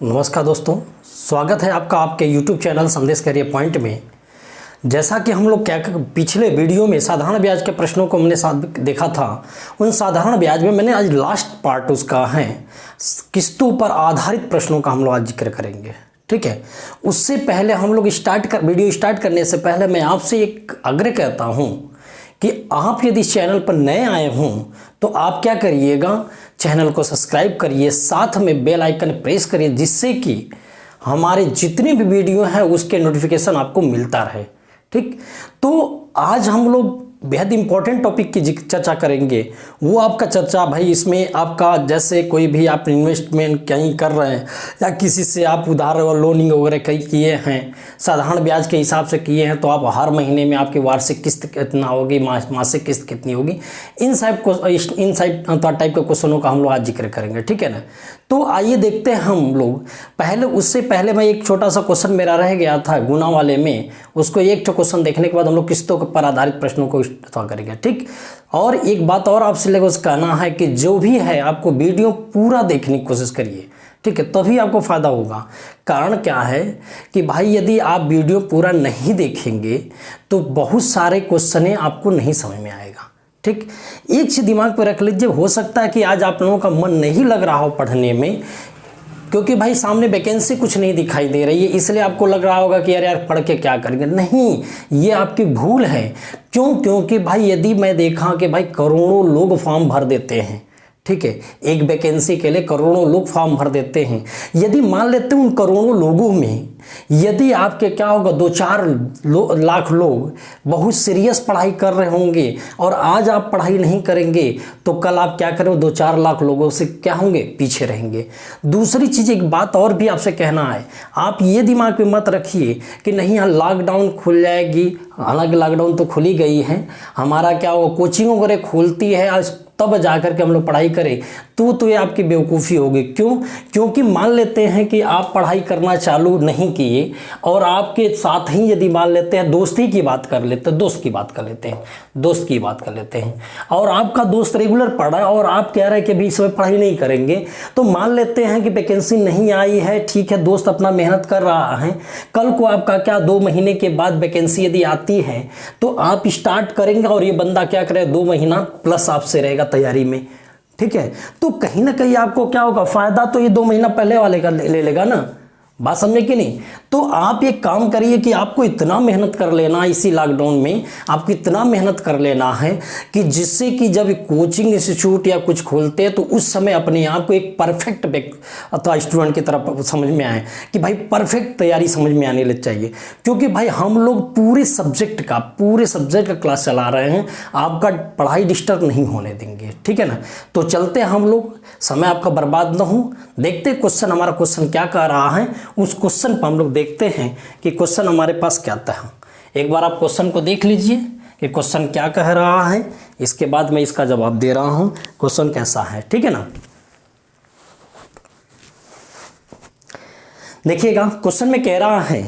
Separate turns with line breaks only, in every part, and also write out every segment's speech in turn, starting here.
नमस्कार दोस्तों, स्वागत है आपका आपके YouTube चैनल संदेश करियर पॉइंट में। जैसा कि हम लोग क्या पिछले वीडियो में साधारण ब्याज के प्रश्नों को हमने देखा था, उन साधारण ब्याज में मैंने आज लास्ट पार्ट उसका है किस्तों पर आधारित प्रश्नों का हम लोग आज जिक्र करेंगे। ठीक है, उससे पहले हम लोग वीडियो स्टार्ट करने से पहले मैं आपसे एक आग्रह करता हूँ कि आप यदि इस चैनल पर नए आए हों तो आप क्या करिएगा, चैनल को सब्सक्राइब करिए, साथ में बेल आइकन प्रेस करिए, जिससे कि हमारे जितने भी वीडियो हैं उसके नोटिफिकेशन आपको मिलता रहे। ठीक, तो आज हम लोग बेहद इंपॉर्टेंट टॉपिक की चर्चा करेंगे। वो आपका चर्चा भाई इसमें आपका जैसे कोई भी आप इन्वेस्टमेंट कहीं कर रहे हैं या किसी से आप उधार और लोनिंग वगैरह कहीं किए हैं, साधारण ब्याज के हिसाब से किए हैं, तो आप हर महीने में आपकी वार्षिक किस्त कितना होगी, मासिक किस्त कितनी होगी, इन टाइप के क्वेश्चनों का हम लोग आज जिक्र करेंगे। ठीक है ना, तो आइए देखते हैं हम लोग। उससे पहले मैं एक छोटा सा क्वेश्चन मेरा रह गया था गुना वाले में, उसको एक क्वेश्चन देखने के बाद हम लोग किस्तों पर आधारित प्रश्नों को करेंगे। ठीक, और एक बात और आपसे लेकर कहना है कि जो भी है आपको वीडियो पूरा देखने की कोशिश करिए। ठीक है, तभी आपको फ़ायदा होगा। कारण क्या है कि भाई यदि आप वीडियो पूरा नहीं देखेंगे तो बहुत सारे क्वेश्चन आपको नहीं समझ में आएगा। ठीक, एक चीज़ दिमाग पर रख लीजिए, हो सकता है कि आज आप लोगों का मन नहीं लग रहा हो पढ़ने में, क्योंकि भाई सामने वैकेंसी कुछ नहीं दिखाई दे रही है, इसलिए आपको लग रहा होगा कि यार पढ़ के क्या करेंगे। नहीं, ये आपकी भूल है। क्यों? क्योंकि भाई यदि मैं देखा कि भाई करोड़ों लोग फॉर्म भर देते हैं, ठीक है, एक वैकेंसी के लिए करोड़ों लोग फॉर्म भर देते हैं। यदि मान लेते हैं उन करोड़ों लोगों में यदि आपके क्या होगा, 2-4 लाख लोग बहुत सीरियस पढ़ाई कर रहे होंगे और आज आप पढ़ाई नहीं करेंगे तो कल आप क्या करें, 2-4 लाख लोगों से क्या होंगे, पीछे रहेंगे। दूसरी चीज़, एक बात और भी आपसे कहना है, आप ये दिमाग में मत रखिए कि नहीं यहाँ लॉकडाउन खुल जाएगी। हालांकि लॉकडाउन तो खुली गई है, हमारा क्या होगा, कोचिंग वगैरह खोलती है आज तब जाकर के हम लोग पढ़ाई करें, तो ये आपकी बेवकूफ़ी होगी। क्यों? क्योंकि मान लेते हैं कि आप पढ़ाई करना चालू नहीं किए और आपके साथ ही यदि मान लेते हैं दोस्त की बात कर लेते हैं और आपका दोस्त रेगुलर पढ़ रहा है और आप कह रहे हैं कि अभी इस समय पढ़ाई नहीं करेंगे, तो मान लेते हैं कि वैकेंसी नहीं आई है, ठीक है, दोस्त अपना मेहनत कर रहा है, कल को आपका क्या 2 महीने के बाद वैकेंसी यदि आती है तो आप स्टार्ट करेंगे और ये बंदा क्या करे, 2 महीना प्लस आपसे रहेगा तैयारी में। ठीक है, तो कहीं ना कहीं आपको क्या होगा, फायदा तो ये 2 महीना पहले वाले का ले लेगा ना। बात समझे कि नहीं? तो आप एक काम करिए कि आपको इतना मेहनत कर लेना, इसी लॉकडाउन में आपको इतना मेहनत कर लेना है कि जिससे कि जब कोचिंग इंस्टीट्यूट या कुछ खोलते हैं तो उस समय अपने आप को एक परफेक्ट अथवा स्टूडेंट की तरफ समझ में आए कि भाई परफेक्ट तैयारी समझ में आने लग चाहिए। क्योंकि भाई हम लोग पूरे सब्जेक्ट का क्लास चला रहे हैं, आपका पढ़ाई डिस्टर्ब नहीं होने देंगे। ठीक है ना, तो चलते हैं हम लोग, समय आपका बर्बाद ना हो। देखते क्वेश्चन, हमारा क्वेश्चन क्या कह रहा है, उस क्वेश्चन पर हम लोग देखते हैं कि क्वेश्चन हमारे पास क्या आता है। एक बार आप क्वेश्चन को देख लीजिए कि क्वेश्चन क्या कह रहा है, इसके बाद मैं इसका जवाब दे रहा हूं क्वेश्चन कैसा है। ठीक है ना, देखिएगा क्वेश्चन में कह रहा है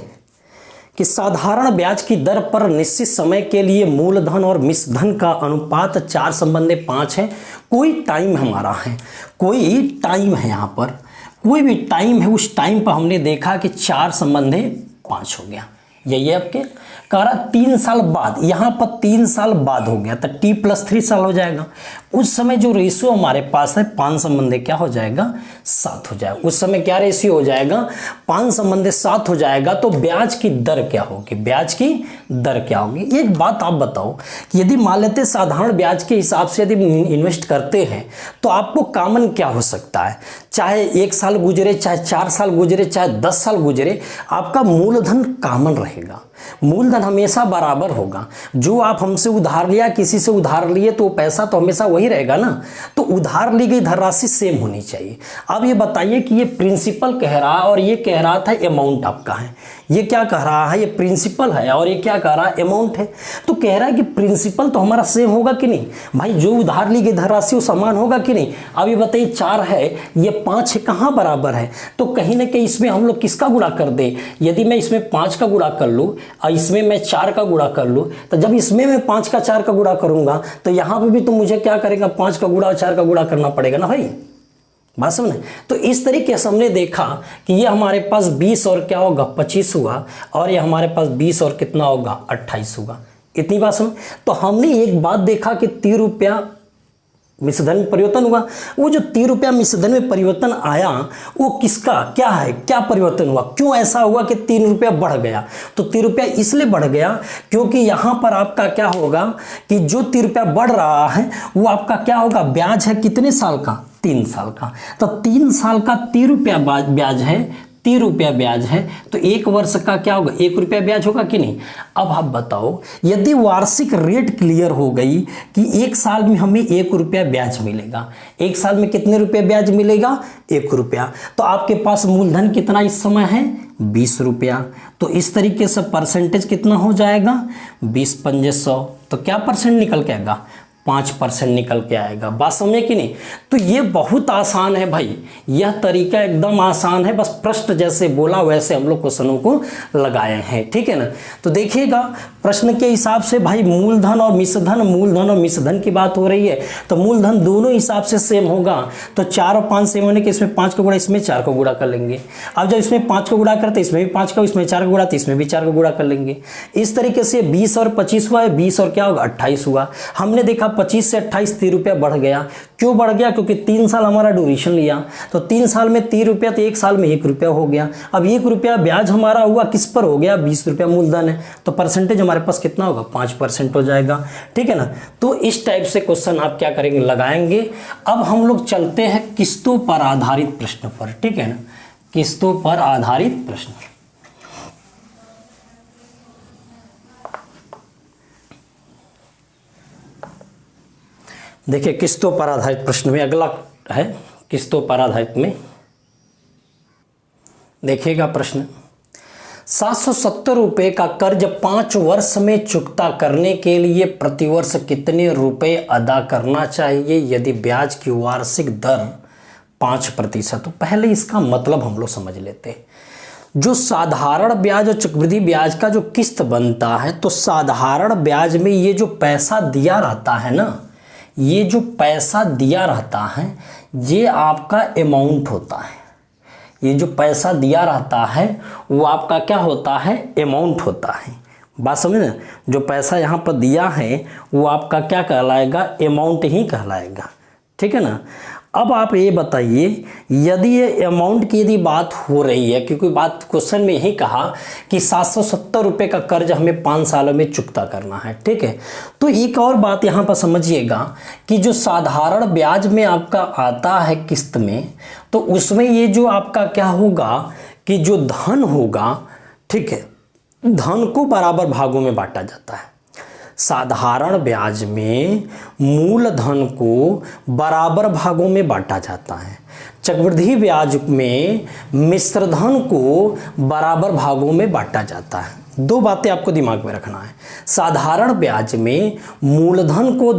कि साधारण ब्याज की दर पर निश्चित समय के लिए मूलधन और मिश्रधन का अनुपात 4:5 है। कोई टाइम हमारा है, कोई टाइम है, यहाँ पर कोई भी टाइम है, उस टाइम पर हमने देखा कि 4:5 हो गया। यही है आपके कह 3 साल बाद, यहाँ पर 3 साल बाद हो गया तो t+3 साल हो जाएगा। उस समय जो रेशियो हमारे पास है 5 क्या हो जाएगा, 7 हो जाएगा। उस समय क्या रेशियो हो जाएगा, 5:7 हो जाएगा। तो ब्याज की दर क्या होगी, ब्याज की दर क्या होगी? एक बात आप बताओ कि यदि मान लेते साधारण ब्याज के हिसाब से यदि इन्वेस्ट करते हैं तो आपको कॉमन क्या हो सकता है, चाहे 1 साल गुजरे, चाहे 4 साल गुजरे, चाहे 10 साल गुजरे, आपका मूलधन कॉमन रहेगा। मूलधन हमेशा बराबर होगा। जो आप हमसे उधार लिया, किसी से उधार लिए, तो पैसा तो हमेशा वही रहेगा ना। तो उधार ली गई धनराशि सेम होनी चाहिए। अब ये बताइए कि ये प्रिंसिपल कह रहा है और ये कह रहा था अमाउंट आपका है। ये क्या कह रहा है, ये प्रिंसिपल है और ये क्या कह रहा है, अमाउंट है। तो कह रहा है कि प्रिंसिपल तो हमारा सेम होगा कि नहीं भाई, जो उधार ली गई धनराशि वो समान होगा कि नहीं। अब ये बताइए 4 है, ये 5 है, कहाँ बराबर है? तो कहीं ना कहीं इसमें हम लोग किसका गुणा कर दे, यदि मैं इसमें 5 का गुणा कर लूँ और इसमें मैं 4 का गुणा कर लूँ, तो जब इसमें मैं 5 का 4 का गुणा करूंगा तो यहाँ पे भी तो मुझे क्या करेगा, 5 का गुणा और 4 का गुणा करना पड़ेगा ना भाई। बात समझे। तो इस तरीके से हमने देखा कि ये हमारे पास 20 और क्या होगा 25 हुआ, और ये हमारे पास 20 और कितना होगा 28 होगा। इतनी बात समझ। तो हमने एक बात देखा कि 3 रुपया मिश्रधन में परिवर्तन हुआ। वो जो 3 रुपया मिश्रधन में परिवर्तन आया वो किसका क्या है, क्या परिवर्तन हुआ, क्यों ऐसा हुआ कि 3 रुपया बढ़ गया। तो 3 रुपया इसलिए बढ़ गया क्योंकि यहाँ पर आपका क्या होगा कि जो 3 रुपया बढ़ रहा है वो आपका क्या होगा, ब्याज है कितने साल का, 3 साल का। तो 3 साल का 3 रुपया ब्याज है, 3 रुपया ब्याज है, तो 1 वर्ष का क्या होगा 1 रुपया ब्याज होगा कि नहीं। अब आप बताओ यदि वार्षिक रेट क्लियर हो गई कि 1 साल में हमें 1 रुपया ब्याज मिलेगा, 1 साल में कितने रुपये ब्याज मिलेगा 1 रुपया, तो आपके पास मूलधन कितना इस समय है 20 रुपया। तो इस तरीके से परसेंटेज कितना हो जाएगा 20 पंजे 100, तो क्या परसेंट निकल के आएगा 5% निकल के आएगा। बात समझे कि नहीं। तो ये बहुत आसान है भाई, यह तरीका एकदम आसान है, बस प्रश्न जैसे बोला वैसे हम लोग क्वेश्चनों को लगाए हैं, ठीक है ना। तो देखिएगा प्रश्न के हिसाब से भाई मूलधन और मिश्रधन, मूलधन और मिश्रधन की बात हो रही है, तो मूलधन दोनों हिसाब से सेम होगा। तो 4 और 5 सेम होने के इसमें 5 का गुणा इसमें 4 का गुणा कर लेंगे। अब जब इसमें 5 का गुणा करते इसमें भी 5 का, इसमें 4 का गुणा तो इसमें भी 4 का गुणा कर लेंगे। इस तरीके से 20 और 25 हुआ है, 20 और क्या होगा 28 हुआ। हमने देखा 25 से 28 3 रुपया बढ़ गया। क्यों बढ़ गया, क्योंकि 3 साल हमारा ड्यूरेशन लिया, तो 3 साल में 3 रुपया, तो 1 साल में 1 रुपया हो गया। अब 1 रुपया ब्याज हमारा हुआ किस पर हो गया 20 रुपया मूलधन है, तो परसेंटेज हमारे पास कितना होगा 5% हो जाएगा, ठीक है ना। तो इस टाइप से क्वेश्चन आप क्या करेंगे लगाएंगे। अब हम लोग चलते हैं किस्तों पर आधारित प्रश्न पर, ठीक है ना, किस्तों पर आधारित प्रश्न। देखिए किस्तों पर आधारित प्रश्न में अगला है किस्तों पर आधारित में देखिएगा प्रश्न, 770 रुपये का कर्ज 5 वर्ष में चुकता करने के लिए प्रतिवर्ष कितने रुपए अदा करना चाहिए यदि ब्याज की वार्षिक दर 5%। तो पहले इसका मतलब हम लोग समझ लेते हैं। जो साधारण ब्याज और चक्रवृद्धि ब्याज का जो किस्त बनता है, तो साधारण ब्याज में ये जो पैसा दिया रहता है ना, ये जो पैसा दिया रहता है ये आपका अमाउंट होता है। ये जो पैसा दिया रहता है वो आपका क्या होता है अमाउंट होता है। बात समझे ना, जो पैसा यहाँ पर दिया है वो आपका क्या कहलाएगा अमाउंट ही कहलाएगा, ठीक है ना। अब आप ये बताइए यदि ये अमाउंट की यदि बात हो रही है, क्योंकि बात क्वेश्चन में यही कहा कि 770 रुपये का कर्ज हमें 5 सालों में चुकता करना है, ठीक है। तो एक और बात यहाँ पर समझिएगा कि जो साधारण ब्याज में आपका आता है किस्त में, तो उसमें ये जो आपका क्या होगा कि जो धन होगा, ठीक है, धन को बराबर भागों में बांटा जाता है। साधारण ब्याज में मूलधन को बराबर भागों में बांटा जाता है, चक्रवृद्धि ब्याज में मिश्रधन को बराबर भागों में बांटा जाता है। दो बातें आपको दिमाग में रखना है। साधारण ब्याज में मूलधन को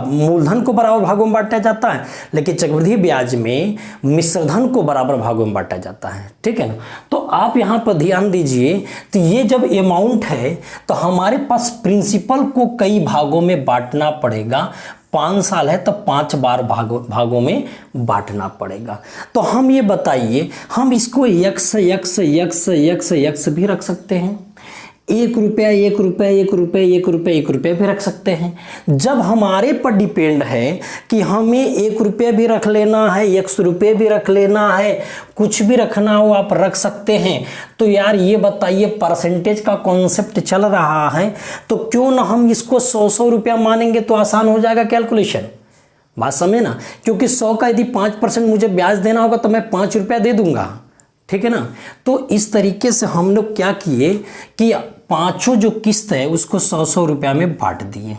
मूलधन को बराबर भागों में बांटा जाता है, लेकिन चक्रवृद्धि ब्याज में मिश्रधन को बराबर भागों में बांटा जाता है, ठीक है ना। तो आप यहाँ पर ध्यान दीजिए, तो ये जब अमाउंट है तो हमारे पास प्रिंसिपल को कई भागों में बांटना पड़ेगा। 5 साल है तो 5 बार भागों में बांटना पड़ेगा। तो हम ये बताइए, हम इसको x x x x x भी रख सकते हैं, 1 रुपया 1 रुपया 1 रुपया 1 रुपया 1 रुपया भी रख सकते हैं। जब हमारे पर डिपेंड है कि हमें 1 रुपया भी रख लेना है, 100 रुपये भी रख लेना है, कुछ भी रखना हो आप रख सकते हैं। तो यार ये बताइए परसेंटेज का कॉन्सेप्ट चल रहा है, तो क्यों ना हम इसको 100 रुपया मानेंगे तो आसान हो जाएगा कैलकुलेशन। बात समझे ना, क्योंकि 100 का यदि 5% मुझे ब्याज देना होगा तो मैं 5 रुपया दे दूंगा, ठीक है ना। तो इस तरीके से हम लोग क्या किए कि पांचों जो किस्त है उसको 100 रुपया में बांट दिए।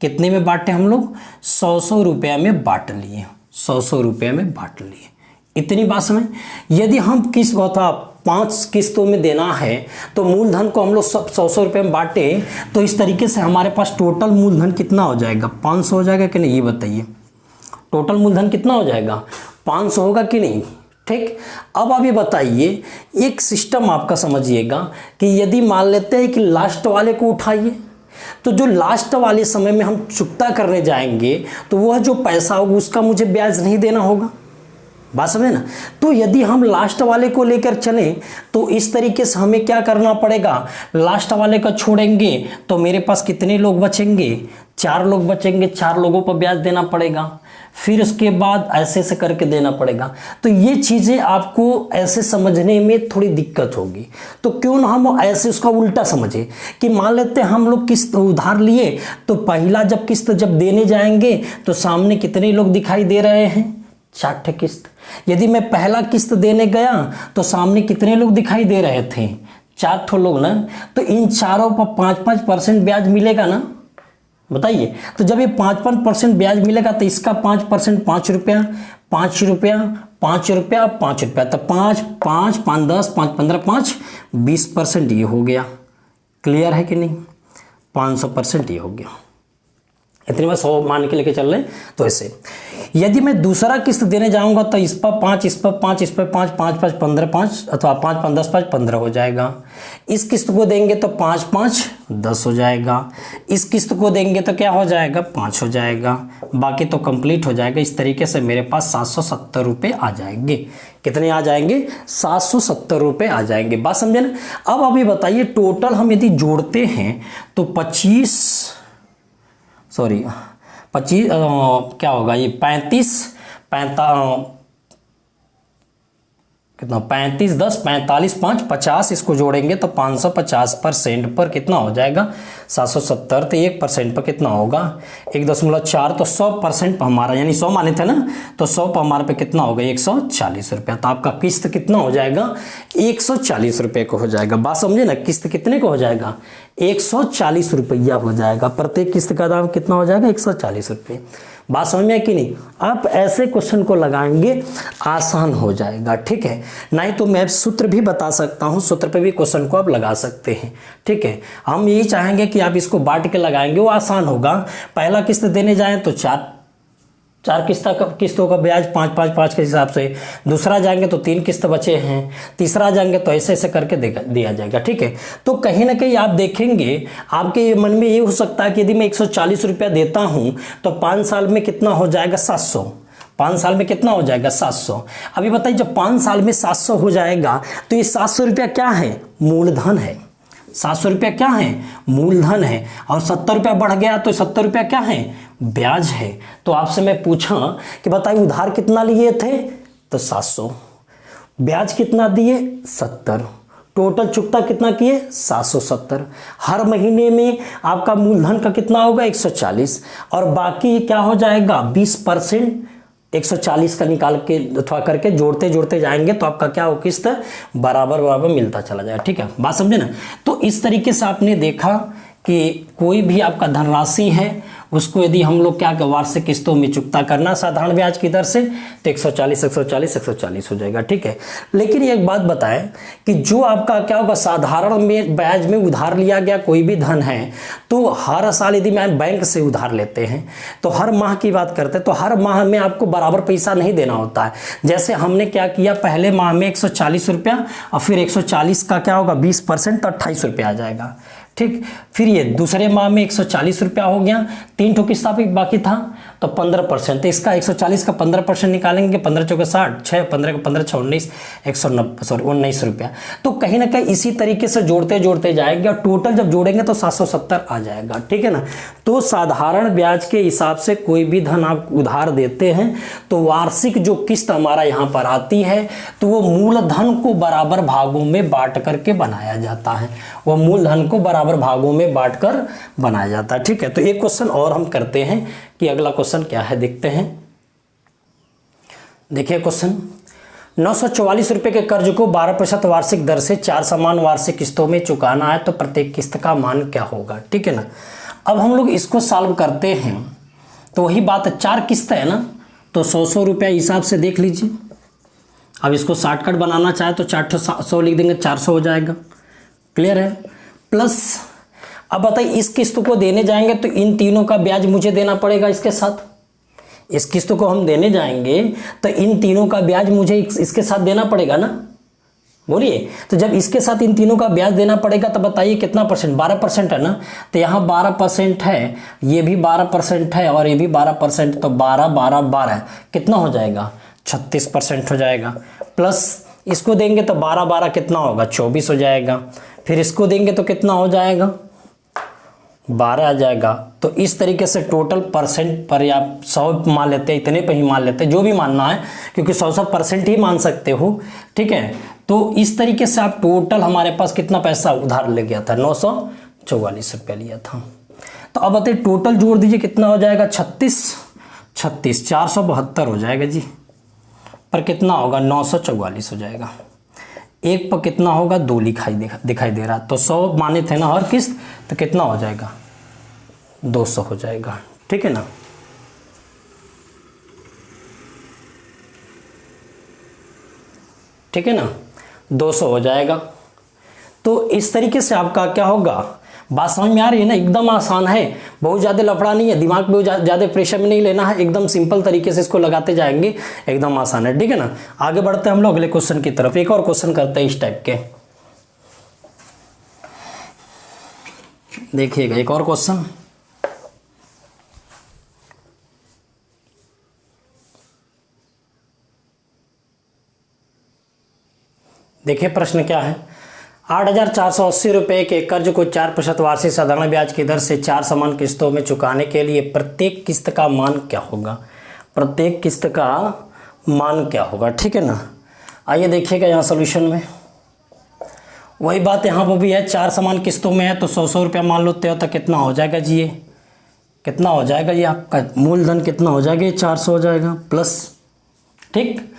कितने में बांटे हम लोग 100 रुपया में बांट लिए, 100 रुपया में बांट लिए। इतनी बात समझ। यदि हम किस्त था 5 किस्तों में देना है तो मूलधन को हम लोग सब 100 रुपये में बांटे, तो इस तरीके से हमारे पास टोटल मूलधन कितना हो जाएगा 500 हो जाएगा कि नहीं, ये बताइए। टोटल मूलधन कितना हो जाएगा 500 होगा कि नहीं, ठीक। अब आप ये बताइए, एक सिस्टम आपका समझिएगा कि यदि मान लेते हैं कि लास्ट वाले को उठाइए, तो जो लास्ट वाले समय में हम चुकता करने जाएंगे तो वह जो पैसा होगा उसका मुझे ब्याज नहीं देना होगा, बात समझे ना। तो यदि हम लास्ट वाले को लेकर चलें तो इस तरीके से हमें क्या करना पड़ेगा, लास्ट वाले को छोड़ेंगे तो मेरे पास कितने लोग बचेंगे, 4 लोग बचेंगे, 4 लोगों पर ब्याज देना पड़ेगा, फिर उसके बाद ऐसे से करके देना पड़ेगा। तो ये चीज़ें आपको ऐसे समझने में थोड़ी दिक्कत होगी, तो क्यों ना हम ऐसे उसका उल्टा समझे कि मान लेते हैं हम लोग किस्त उधार लिए, तो पहला जब किस्त जब देने जाएंगे तो सामने कितने लोग दिखाई दे रहे हैं, 4 ठे किस्त। यदि मैं पहला किस्त देने गया तो सामने कितने लोग दिखाई दे रहे थे, 4 ठो लोग ना। तो इन चारों पर 5-5% ब्याज मिलेगा ना, बताइए। तो जब ये 5-5% ब्याज मिलेगा तो इसका 5% 5 रुपया, 5 रुपया, 5 रुपया, 5 रुपया, तो 5, 5, 5, 10, 5, 15, 5, 20% ये हो गया। क्लियर है कि नहीं, 500% ये हो गया। इतनी बार 100 मान के लेके चल रहे तो ऐसे। यदि मैं दूसरा किस्त देने जाऊंगा तो इस पर 5, इस पर 5, इस पर 5, 5, 5, 15, 5 अथवा 5, 5, 10, 5, 15 हो जाएगा। इस किस्त को देंगे तो 5, 5, 10 हो जाएगा। इस किस्त को देंगे तो क्या हो जाएगा, 5 हो जाएगा। बाकी तो कंप्लीट हो जाएगा। इस तरीके से मेरे पास 770 रुपये आ जाएंगे। कितने आ जाएंगे, 770 रुपये आ जाएंगे। बात समझे ना। अब अभी बताइए टोटल हम यदि जोड़ते हैं तो 25 क्या होगा ये 35 10 45 5 50 इसको जोड़ेंगे तो 550% पर कितना हो जाएगा 770। तो 1% पर कितना होगा 1.4। तो 100% पर हमारा, यानी 100 माने थे ना, तो 100 पर हमारे पे कितना होगा 140 रुपया। तो आपका किस्त कितना हो जाएगा 140 रुपये को हो जाएगा। बात समझे ना, किस्त कितने को हो जाएगा 140 रुपया हो जाएगा। प्रत्येक किस्त का दाम कितना हो जाएगा 140 रुपये। बात समझ में है कि नहीं। आप ऐसे क्वेश्चन को लगाएंगे आसान हो जाएगा, ठीक है। नहीं तो मैं सूत्र भी बता सकता हूँ, सूत्र पे भी क्वेश्चन को आप लगा सकते हैं, ठीक है। हम यही चाहेंगे कि आप इसको बांट के लगाएंगे, वो आसान होगा। पहला किस्त देने जाएं तो 4 किस्तों का ब्याज 5 के हिसाब से। दूसरा जाएंगे तो 3 किस्त बचे हैं। तीसरा जाएंगे तो ऐसे ऐसे करके दिया जाएगा, ठीक है। तो कहीं ना कहीं आप देखेंगे आपके मन में ये हो सकता है कि यदि मैं 140 रुपया देता हूं तो 5 साल में कितना हो जाएगा 700। 5 साल में कितना हो जाएगा 700। अभी बताइए जब 5 साल में 700 हो जाएगा तो ये 700 रुपया क्या है, मूलधन है। 700 रुपया क्या है, मूलधन है। और 70 रुपया बढ़ गया तो 70 रुपया क्या है, ब्याज है। तो आपसे मैं पूछा कि बताइए उधार कितना लिए थे, तो 700, ब्याज कितना दिए 70, टोटल चुकता कितना किए 770। हर महीने में आपका मूलधन का कितना होगा 140, और बाकी क्या हो जाएगा 20% 140 का निकाल के अथवा करके जोड़ते जोड़ते जाएंगे तो आपका क्या हो किस्त बराबर मिलता चला जाएगा, ठीक है। बात समझे ना। तो इस तरीके से आपने देखा कि कोई भी आपका धनराशि है उसको यदि हम लोग क्या वार्षिक किस्तों में चुकता करना साधारण ब्याज की दर से तो 140 हो जाएगा, ठीक है। लेकिन एक बात बताएं कि जो आपका क्या होगा साधारण में ब्याज में उधार लिया गया कोई भी धन है तो हर साल यदि मैं बैंक से उधार लेते हैं तो हर माह की बात करते हैं तो हर माह में आपको बराबर पैसा नहीं देना होता है। जैसे हमने क्या किया, पहले माह में 140 रुपया और फिर 140 का क्या होगा 20% तो 28 रुपया आ जाएगा, ठीक। फिर ये दूसरे माह में 140 रुपया हो गया, 3 ठो किस्त बाकी था तो 15%। तो इसका 140 का 15% निकालेंगे, 15 चौके 60, 6 15 का 15 6 19 19 रुपया। तो कहीं ना कहीं इसी तरीके से जोड़ते जोड़ते जाएंगे और टोटल जब जोड़ेंगे तो 770 आ जाएगा, ठीक है ना। तो साधारण ब्याज के हिसाब से कोई भी धन आप उधार देते हैं तो वार्षिक जो किस्त हमारा यहाँ पर आती है तो वो मूलधन को बराबर भागों में बांट करके बनाया जाता है, वो मूलधन को बराबर भागों में बांटकर बनाया जाता है, ठीक है। तो एक क्वेश्चन और हम करते हैं कि अगला क्वेश्चन क्या है देखते हैं। देखिए क्वेश्चन, 944 रुपए के कर्ज को 12% वार्षिक दर से 4 समान वार्षिक किस्तों में चुकाना है तो प्रत्येक किस्त का मान क्या होगा, ठीक है ना। अब हम लोग इसको सॉल्व करते हैं तो वही बात है, 4 किस्त है ना तो 100 रुपया हिसाब से देख लीजिए। अब इसको शॉर्टकट बनाना चाहे तो 400 लिख देंगे, 400 हो जाएगा, क्लियर है। प्लस अब बताइए इस किस्त को देने जाएंगे तो इन तीनों का ब्याज मुझे देना पड़ेगा इसके साथ। इस किस्त को हम देने जाएंगे तो इन तीनों का ब्याज मुझे इसके साथ देना पड़ेगा ना, बोलिए। तो जब इसके साथ इन तीनों का ब्याज देना पड़ेगा तो बताइए कितना परसेंट, 12% है ना। तो यहाँ 12% है, ये भी 12% है और ये भी 12%, तो 12 12 12 कितना हो जाएगा 36% हो जाएगा। प्लस इसको देंगे तो 12 12 कितना होगा 24 हो जाएगा। फिर इसको देंगे तो कितना हो जाएगा 12 आ जाएगा। तो इस तरीके से टोटल परसेंट पर या 100 मान लेते हैं, इतने पे ही मान लेते हैं, जो भी मानना है, क्योंकि 100% ही मान सकते हो, ठीक है। तो इस तरीके से आप टोटल हमारे पास कितना पैसा उधार ले गया था 944 रुपये लिया था। तो अब बताइए टोटल जोड़ दीजिए कितना हो जाएगा 36 472 हो जाएगा जी, पर कितना होगा 944 हो जाएगा। एक पर कितना होगा 2 दिखाई दे रहा, तो 100 माने थे ना हर किस्त, तो कितना हो जाएगा 200 हो जाएगा, ठीक है ना। ठीक है ना, 200 हो जाएगा। तो इस तरीके से आपका क्या होगा, बात समझ में आ रही है ना, एकदम आसान है, बहुत ज़्यादा लफड़ा नहीं है, दिमाग पे ज़्यादा प्रेशर में नहीं लेना है, एकदम सिंपल तरीके से इसको लगाते जाएंगे, एकदम आसान है, ठीक है ना। आगे बढ़ते हैं हम लोग अगले क्वेश्चन की तरफ। एक और क्वेश्चन करते हैं इस टाइप के, देखिएगा एक और क्वेश्चन। देखिए प्रश्न क्या है, 8,480 रुपये के कर्ज को 4% वार्षिक साधारण ब्याज की दर से 4 समान किस्तों में चुकाने के लिए प्रत्येक किस्त का मान क्या होगा, प्रत्येक किस्त का मान क्या होगा, ठीक है ना। आइए देखिएगा यहाँ सोल्यूशन में वही बात यहाँ पर भी है, 4 समान किस्तों में है तो 100 रुपया मान लेते हो, तो कितना हो जाएगा जी, ये कितना हो जाएगा, ये आपका मूलधन कितना हो जाएगा, ये 400 हो जाएगा प्लस, ठीक।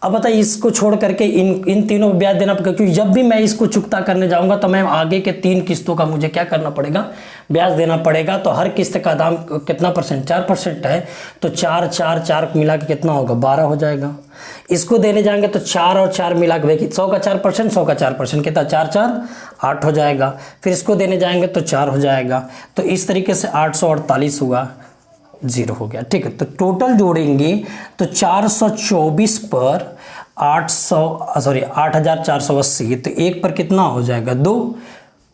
अब बताइए इसको छोड़ करके इन तीनों को ब्याज देना पड़ेगा, क्योंकि जब भी मैं इसको चुकता करने जाऊंगा तो मैं आगे के 3 किस्तों का मुझे क्या करना पड़ेगा, ब्याज देना पड़ेगा। तो हर किस्त का दाम कितना परसेंट 4% है, तो 4 4 4 मिला के कितना होगा 12 हो जाएगा। इसको देने जाएंगे तो 4 और 4 मिला के देखिए 100 का 4%, 100 का 4% कितना 4 4 8 हो जाएगा। फिर इसको देने जाएंगे तो 4 हो जाएगा। तो इस तरीके से 848 हुआ, 0 हो गया, ठीक है। तो टोटल जोड़ेंगे तो 424 पर 8,480, तो एक पर कितना हो जाएगा 2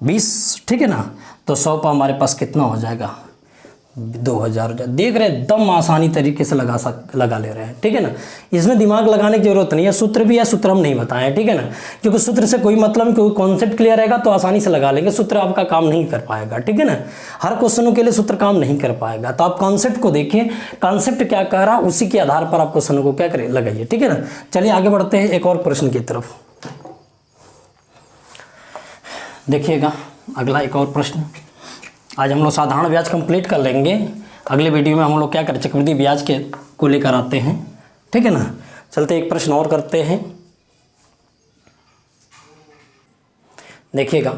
20, ठीक है ना। तो 100 पर हमारे पास कितना हो जाएगा 2000 हो जाएगा। देख रहे हैं एकदम आसानी तरीके से लगा ले रहे हैं, ठीक है ना। इसमें दिमाग लगाने की जरूरत नहीं है, सूत्र भी है, सूत्र हम नहीं बताएं, ठीक है ना, क्योंकि सूत्र से कोई मतलब, कोई कॉन्सेप्ट क्लियर रहेगा तो आसानी से लगा लेंगे, सूत्र आपका काम नहीं कर पाएगा, ठीक है ना। हर क्वेश्चनों के लिए सूत्र काम नहीं कर पाएगा। तो आप कॉन्सेप्ट को देखिए, कॉन्सेप्ट क्या कह रहा, उसी के आधार पर आप क्वेश्चनों को क्या करें लगाइए, ठीक है ना। चलिए आगे बढ़ते हैं एक और प्रश्न की तरफ। देखिएगा अगला एक और प्रश्न, आज हम लोग साधारण ब्याज कंप्लीट कर लेंगे, अगले वीडियो में हम लोग क्या करें चक्रवृद्धि ब्याज के को लेकर आते हैं, ठीक है ना। चलते एक प्रश्न और करते हैं। देखिएगा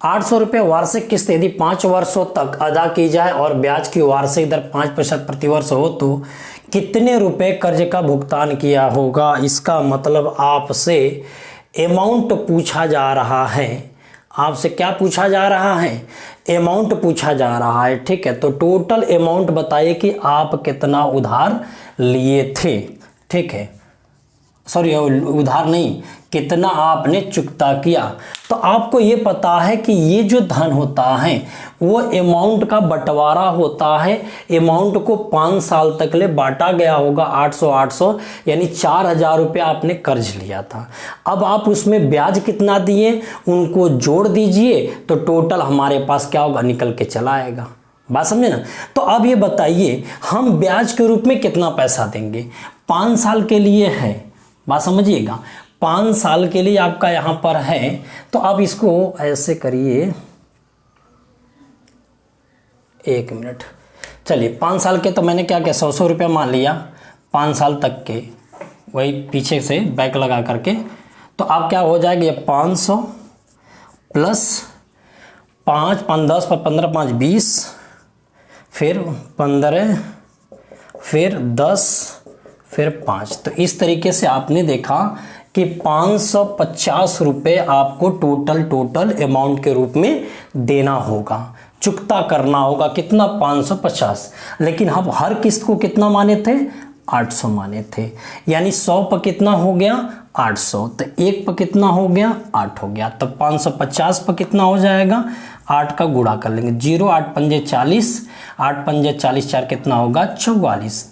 800 रुपये वार्षिक किस्त यदि 5 वर्षों तक अदा की जाए और ब्याज की वार्षिक दर 5% प्रतिवर्ष हो तो कितने रुपए कर्ज का भुगतान किया होगा। इसका मतलब आपसे अमाउंट पूछा जा रहा है, आपसे क्या पूछा जा रहा है, अमाउंट पूछा जा रहा है, ठीक है। तो टोटल अमाउंट बताइए कि आप कितना उधार लिए थे, ठीक है, सॉरी उधार नहीं, कितना आपने चुकता किया। तो आपको ये पता है कि ये जो धन होता है वो अमाउंट का बंटवारा होता है, अमाउंट को 5 साल तक ले बांटा गया होगा 800 800, यानी 4000 रुपये आपने कर्ज लिया था। अब आप उसमें ब्याज कितना दिए उनको जोड़ दीजिए तो टोटल हमारे पास क्या होगा निकल के चला आएगा। बात समझे ना। तो अब ये बताइए हम ब्याज के रूप में कितना पैसा देंगे, 5 साल के लिए है, बात समझिएगा, 5 साल के लिए आपका यहां पर है। तो आप इसको ऐसे करिए, 1 मिनट, चलिए 5 साल के तो मैंने क्या किया 100 रुपया मान लिया 5 साल तक के, वही पीछे से बैक लगा करके। तो आप क्या हो जाएगा, ये 500 प्लस 5 5 10 पर 15 5 20, फिर 15, फिर 10, फिर 5। तो इस तरीके से आपने देखा कि 550 रुपये आपको टोटल अमाउंट के रूप में देना होगा, चुकता करना होगा, कितना 550। लेकिन हम हर किस्त को कितना माने थे 800 माने थे, यानी 100 पर कितना हो गया 800, तो 1 पर कितना हो गया 8 हो गया। तो 550 पर कितना हो जाएगा, 8 का गुणा कर लेंगे, 0 8 पंजे 40, 8 पंजे 40, 4 कितना होगा 44,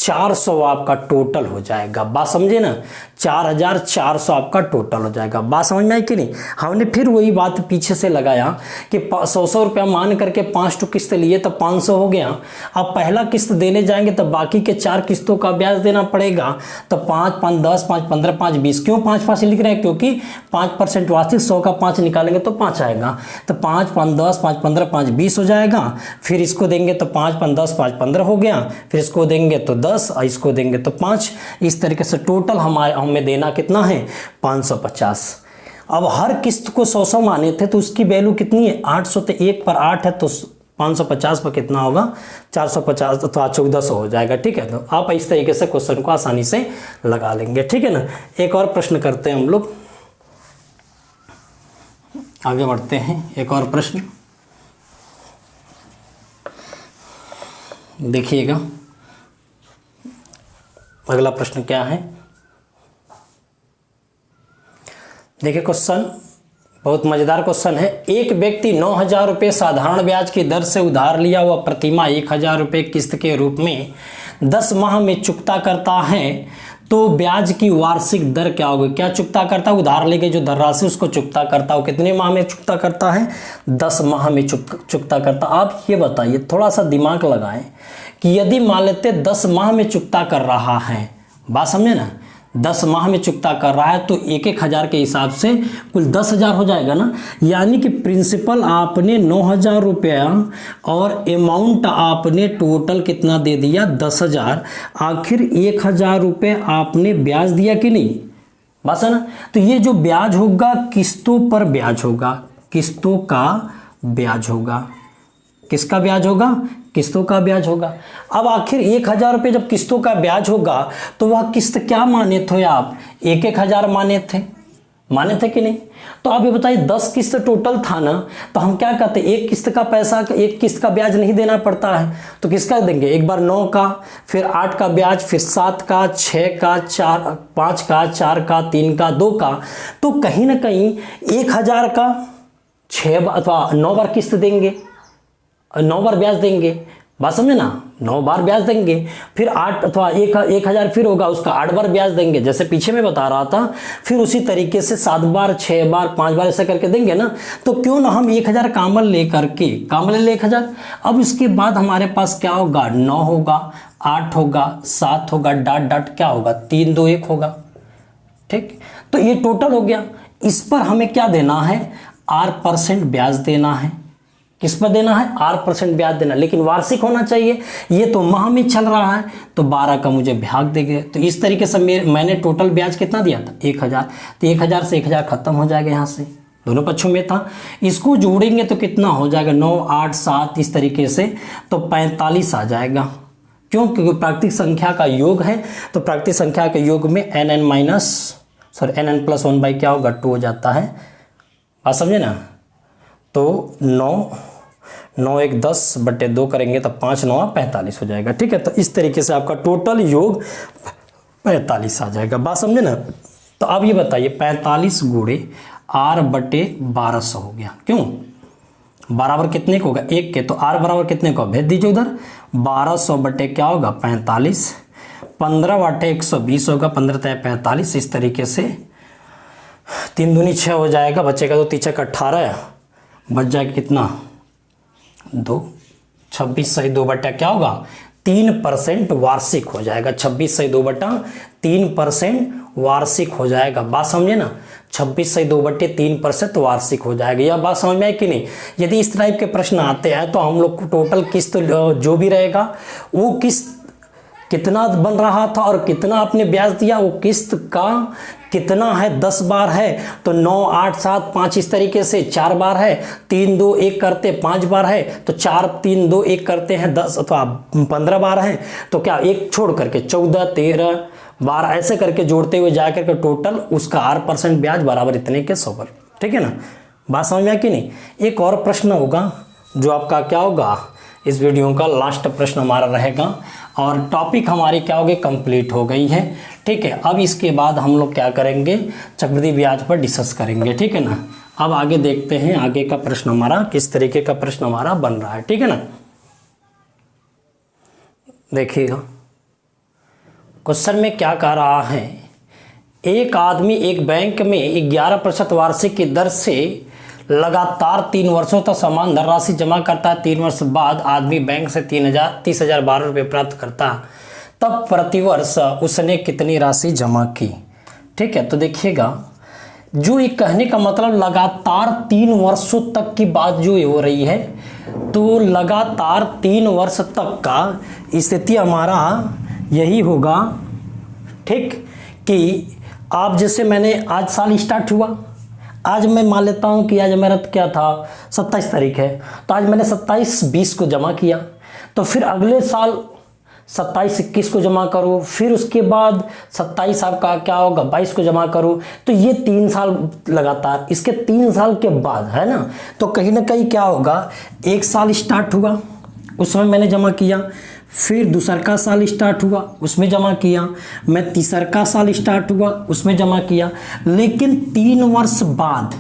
400 आपका टोटल हो जाएगा। बात समझे ना, 4400 आपका टोटल हो जाएगा। बात समझ में आई कि नहीं। हमने फिर वही बात पीछे से लगाया कि 100 रुपया मान करके 5 किस्त लिए तो 500 हो गया। अब पहला किस्त देने जाएंगे तो बाकी के 4 किस्तों का ब्याज देना पड़ेगा। तो 5 5 10 5 15 5 20, क्यों 5 5 लिख रहे हैं, क्योंकि 5% वार्षिक, 100 का 5 निकालेंगे तो 5 आएगा। तो 5 5 10 5 15 5 20 हो जाएगा। फिर इसको देंगे तो 5 5 10 5 15 हो गया। फिर इसको देंगे तो 10 और इसको देंगे तो 5। इस तरीके से टोटल हमें देना कितना है, 550। अब हर किस्त को 100 माने थे तो उसकी वैल्यू कितनी है, 800। तो 1 पर 8 है तो 550 पर कितना होगा, 450, तो 1400 हो जाएगा। ठीक है, तो आप इस तरीके से क्वेश्चन को आसानी से लगा लेंगे। ठीक है ना। एक और प्रश्न करते हैं हम लोग, आगे बढ़ते हैं। एक और प्रश्न देखिएगा। अगला प्रश्न क्या है, देखिए क्वेश्चन बहुत मजेदार क्वेश्चन है। एक व्यक्ति 9000 रुपये साधारण ब्याज की दर से उधार लिया हुआ प्रतिमाह 1000 रुपये किस्त के रूप में 10 माह में चुकता करता है, तो ब्याज की वार्षिक दर क्या होगी। क्या चुकता करता है, उधार लेके जो धनराशि उसको चुकता करता है, कितने माह में चुकता करता है, 10 माह में चुकता करता। आप ये बताइए, थोड़ा सा दिमाग लगाएं कि यदि मान लेते 10 माह में चुकता कर रहा है, बात समझे ना, 10 माह में चुकता कर रहा है तो 1,000 के हिसाब से कुल 10,000 हो जाएगा ना। यानी कि प्रिंसिपल आपने 9,000 रुपया और अमाउंट आपने टोटल कितना दे दिया, 10,000। आखिर 1,000 रुपये आपने ब्याज दिया कि नहीं, बस है ना। तो ये जो ब्याज होगा किस्तों पर ब्याज होगा, किस्तों का ब्याज होगा। किसका ब्याज होगा, किस्तों का ब्याज होगा। अब आखिर 1,000 रुपये जब किस्तों का ब्याज होगा तो वह किस्त क्या माने थे आप, 1,000 माने थे कि नहीं। तो आप ये बताइए 10 किस्त टोटल था ना, तो हम क्या कहते हैं, एक किस्त का पैसा, एक किस्त का ब्याज नहीं देना पड़ता है, तो किसका देंगे, एक बार 9 का, फिर 8 का ब्याज, फिर 7 का, 6 का, 5 का, 4 का, 3 का, 2 का। तो कहीं ना कहीं 1,000 का 6 अथवा 9 बार किस्त देंगे, 9 बार ब्याज देंगे। बात समझे ना, 9 बार ब्याज देंगे। फिर 8 अथवा 1,000 फिर होगा, उसका 8 बार ब्याज देंगे, जैसे पीछे में बता रहा था। फिर उसी तरीके से 7 बार, 6 बार, 5 बार ऐसा करके देंगे ना। तो क्यों ना हम 1,000 कामल ले करके, कामल ले 1,000। अब इसके बाद हमारे पास क्या होगा, 9 होगा, 8 होगा, 7 होगा, डाट डाट क्या होगा, 3 2 1 होगा। ठीक, तो ये टोटल हो गया। इस पर हमें क्या देना है, R% ब्याज देना है। किस पर देना है, R% ब्याज देना, लेकिन वार्षिक होना चाहिए। ये तो माह में चल रहा है तो 12 का मुझे भाग देंगे। तो इस तरीके से मैंने टोटल ब्याज कितना दिया था, 1,000। तो 1,000 से 1,000 खत्म हो जाएगा, यहाँ से दोनों पक्षों में था। इसको जोड़ेंगे तो कितना हो जाएगा, 9 8 7 इस तरीके से, तो 45 आ जाएगा। क्यों, क्योंकि प्राकृतिक संख्या का योग है, तो प्राकृतिक संख्या के योग में nn+1 बाई क्या होगा, 2 हो जाता है। बात समझे ना। तो 9 1 10 बटे 2 करेंगे तो 5 9 45 हो जाएगा। ठीक है, तो इस तरीके से आपका टोटल योग 45 आ जाएगा। बात समझे ना। तो अब ये बताइए 45 गुणे R बटे 1200 हो गया। क्यों, बराबर कितने को होगा, 1 के, तो R बराबर कितने को, भेज दीजिए उधर। 1200 बटे क्या होगा, 45। 15 बटे 120 होगा, 15 × 45। इस तरीके से 3 दूनी 6 हो जाएगा, बचेगा तो 3 × 18, बच जाएगा कितना, 2। 26 सही 2 बटा क्या होगा, 3% वार्षिक हो जाएगा। 26 सही 2 बटा 3% वार्षिक हो जाएगा। बात समझे ना, 26 सही 2 बटे 3% वार्षिक हो जाएगा। यह बात समझ में आई कि नहीं। यदि इस टाइप के प्रश्न आते हैं तो हम लोग को टोटल किस्त जो भी रहेगा वो किस्त कितना बन रहा था और कितना आपने ब्याज दिया, वो किस्त का कितना है, 10 बार है तो 9 8 7 5 इस तरीके से 4 बार है, 3 2 1 करते 5 बार है, तो 4 3 2 1 करते हैं 10 अथवा 15 बार है, तो क्या एक छोड़ करके 14 13 12 ऐसे करके जोड़ते हुए जा करके टोटल उसका R% ब्याज बराबर इतने के 100 पर। ठीक है ना, बात समझ में आया कि नहीं। एक और प्रश्न होगा जो आपका क्या होगा, इस वीडियो का लास्ट प्रश्न हमारा रहेगा और टॉपिक हमारी क्या होगी, कंप्लीट हो गई है। ठीक है, अब इसके बाद हम लोग क्या करेंगे, चक्रवृद्धि ब्याज पर डिस्कस करेंगे। ठीक है ना, अब आगे देखते हैं आगे का प्रश्न हमारा किस तरीके का प्रश्न हमारा बन रहा है। ठीक है ना, देखिएगा क्वेश्चन में क्या कह रहा है, एक आदमी एक बैंक में 11% वार्षिक की दर से लगातार 3 वर्षों तक समान धनराशि जमा करता है। 3 वर्ष बाद आदमी बैंक से 30,012 रुपये प्राप्त करता है, तब प्रतिवर्ष उसने कितनी राशि जमा की। ठीक है, तो देखिएगा, जो ये कहने का मतलब लगातार 3 वर्षों तक की बात जो हो रही है, तो लगातार 3 वर्ष तक का स्थिति हमारा यही होगा। ठीक, कि आप जैसे मैंने आज साल स्टार्ट हुआ, आज मैं मान लेता हूँ कि आज मेरा क्या था 27 तारीख है, तो आज मैंने 27/20 को जमा किया, तो फिर अगले साल 27/21 को जमा करो, फिर उसके बाद 27 आपका क्या होगा 22 को जमा करो, तो ये 3 साल लगातार। इसके 3 साल के बाद है ना, तो कहीं ना कहीं क्या होगा, एक साल स्टार्ट हुआ उस समय मैंने जमा किया, फिर दूसरा का साल स्टार्ट हुआ उसमें जमा किया, मैं तीसरा का साल स्टार्ट हुआ उसमें जमा किया, लेकिन 3 वर्ष बाद,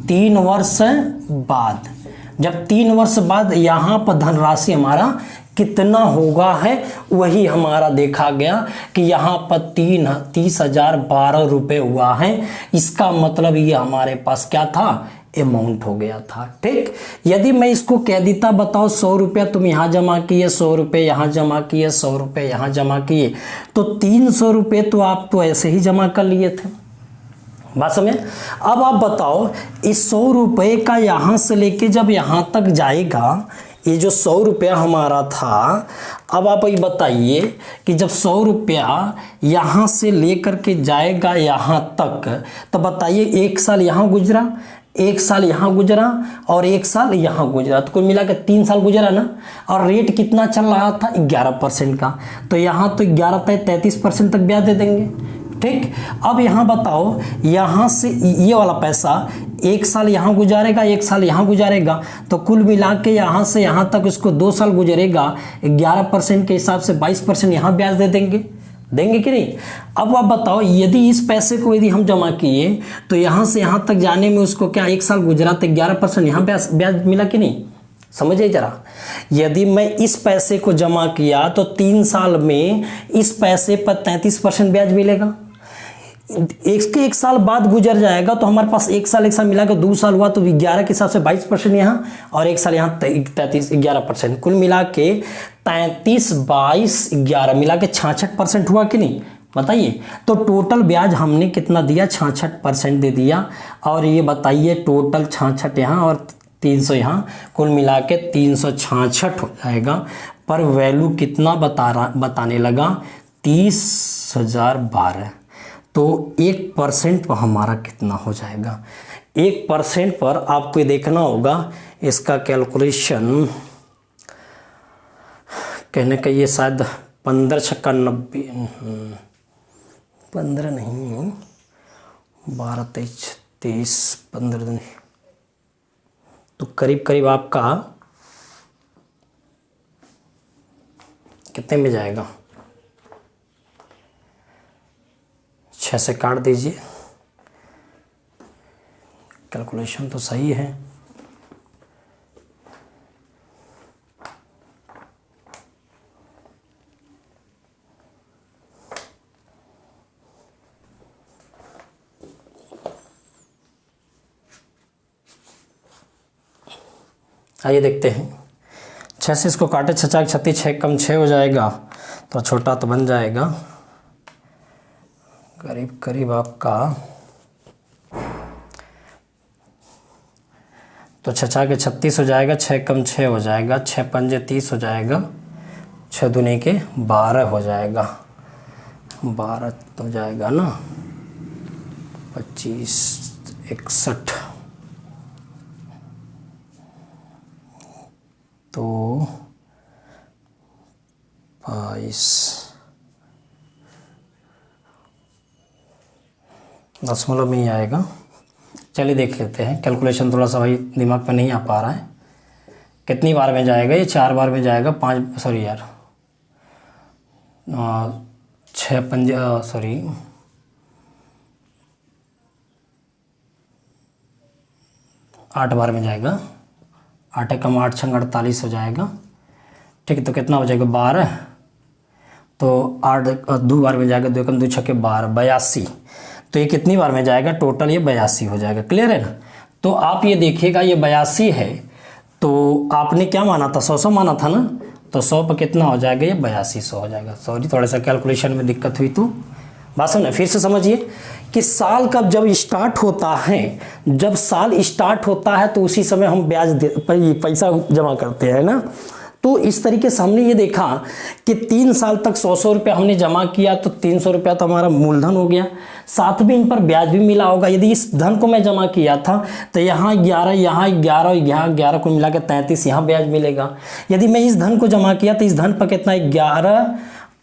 3 वर्ष बाद, जब 3 वर्ष बाद यहाँ पर धनराशि हमारा कितना होगा है, वही हमारा देखा गया कि यहाँ पर 30,012 रुपये हुआ है। इसका मतलब ये हमारे पास क्या था, अमाउंट हो गया था। ठीक, यदि मैं इसको कह देता, बताओ 100 रुपया तुम यहाँ जमा किए, 100 रुपये यहाँ जमा किए, 100 रुपये यहाँ जमा किए, तो 300 रुपये तो आप तो ऐसे ही जमा कर लिए थे। बात समझे। अब आप बताओ, इस 100 रुपये का यहाँ से लेके जब यहाँ तक जाएगा, ये जो 100 रुपया हमारा था, अब आप ये बताइए कि जब 100 रुपया यहाँ से लेकर के जाएगा यहाँ तक, तो बताइए एक साल यहाँ गुजरा, एक साल यहाँ गुजरा और एक साल यहाँ गुजरा, तो कुल मिला के 3 साल गुजरा ना। और रेट कितना चल रहा था 11% का, तो यहाँ तो 11 पे 33% तक ब्याज दे देंगे। ठीक, अब यहाँ बताओ, यहाँ से ये वाला पैसा एक साल यहाँ गुजारेगा, एक साल यहाँ गुजारेगा, तो कुल मिला के यहाँ से यहाँ तक इसको 2 साल गुजरेगा, 11% के हिसाब से 22% यहाँ ब्याज दे देंगे, देंगे कि नहीं। अब आप बताओ, यदि इस पैसे को यदि हम जमा किए, तो यहाँ से यहाँ तक जाने में उसको क्या 1 साल गुजरा, तो 11% यहाँ ब्याज मिला कि नहीं, समझिए जरा। यदि मैं इस पैसे को जमा किया तो 3 साल में इस पैसे पर 33% ब्याज मिलेगा। एक साल बाद गुजर जाएगा, तो हमारे पास एक साल मिला के 2 साल हुआ, तो 11 के हिसाब से 22% यहाँ और एक साल यहाँ 11%, कुल मिला के 33, 22, 11 मिला के 66% हुआ कि नहीं, बताइए। तो टोटल ब्याज हमने कितना दिया, 66% दे दिया। और ये बताइए, टोटल 66 यहाँ और 300 यहाँ, कुल मिला के 366 हो जाएगा। पर वैल्यू कितना बताने लगा, 30,012। तो 1% पर हमारा कितना हो जाएगा, 1% पर आपको ये देखना होगा। इसका कैलकुलेशन कहने का ये शायद 15 छक्का 90, 15 नहीं, 12, 23, 33, 15 नहीं, तो करीब करीब आपका कितने में जाएगा, 6 से काट दीजिए। कैलकुलेशन तो सही है, आइए देखते हैं। 6 से इसको काटे, 6 4 36, 6 कम 6 हो जाएगा, तो छोटा तो बन जाएगा, करीब करीब आपका, तो 6 4 के 36 हो जाएगा, 6 कम 6 हो जाएगा, 6 पंजे 30 हो जाएगा, 6 दूनी के 12 हो जाएगा, 12 हो जाएगा ना, 25, 61, तो 22 दशमलव में ही आएगा। चलिए देख लेते हैं, कैलकुलेशन थोड़ा सा भाई दिमाग में नहीं आ पा रहा है। कितनी बार में जाएगा ये, 4 बार में जाएगा, 5 सॉरी यार 6 पंजे सॉरी 8 बार में जाएगा, 8 कम 8 छंग 48 हो जाएगा। ठीक है, तो कितना हो जाएगा, तो 8 2 बार में जाएगा, 2 एकम 2 छक्के 12, 82। तो ये कितनी बार में जाएगा, टोटल ये 82 हो जाएगा। क्लियर है ना। तो आप ये देखिएगा ये 82 है, तो आपने क्या माना था, 100 माना था ना, तो 100 पर कितना हो जाएगा, ये 8200 हो जाएगा। सॉरी थोड़ा सा कैलकुलेशन में दिक्कत हुई, तो बात समझ। फिर से समझिए कि साल कब जब स्टार्ट होता है, जब साल स्टार्ट होता है तो उसी समय हम ब्याज पैसा जमा करते हैं ना। तो इस तरीके से हमने ये देखा कि 3 साल तक 100 रुपया हमने जमा किया, तो 300 रुपया तो हमारा मूलधन हो गया, साथ में इन पर ब्याज भी मिला होगा। यदि इस धन को मैं जमा किया था तो यहाँ 11, यहाँ 11 और यहाँ 11 को मिला के 33 यहाँ ब्याज मिलेगा। यदि मैं इस धन को जमा किया तो इस धन पर कितना,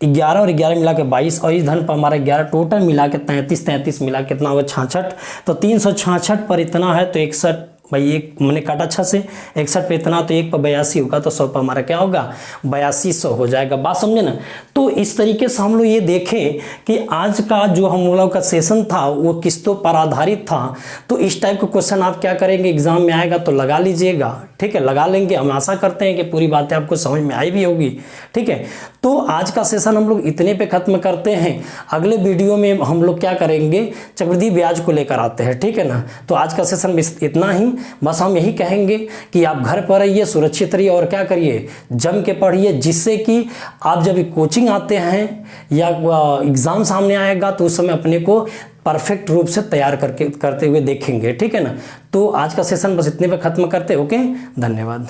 11 और 11 मिला के 22, और इस धन पर हमारा 11, टोटल मिला के 33 मिला कितना होगा, 66। तो 366 पर इतना है, तो 61 भाई, एक मैंने काटा अच्छा से, 61 पे इतना, तो 1 पर 82 होगा, तो 100 पर हमारा क्या होगा, 8200 हो जाएगा। बात समझे ना। तो इस तरीके से हम लोग ये देखें कि आज का जो हम लोग का सेशन था वो किस्तों पर आधारित था। तो इस टाइप का क्वेश्चन आप क्या करेंगे, एग्जाम में आएगा तो लगा लीजिएगा, ठीक है, लगा लेंगे। हम आशा करते हैं कि पूरी बातें आपको समझ में आई भी होगी, ठीक है। तो आज का सेशन हम लोग इतने पे खत्म करते हैं। अगले वीडियो में हम लोग क्या करेंगे, चक्रवृद्धि ब्याज को लेकर आते हैं, ठीक है ना। तो आज का सेशन इतना ही, बस हम यही कहेंगे कि आप घर पर रहिए, सुरक्षित रहिए, और क्या करिए, जम के पढ़िए, जिससे कि आप जब कोचिंग आते हैं या एग्ज़ाम सामने आएगा तो उस समय अपने को परफेक्ट रूप से तैयार करते हुए देखेंगे, ठीक है ना। तो आज का सेशन बस इतने पे खत्म करते। ओके, धन्यवाद।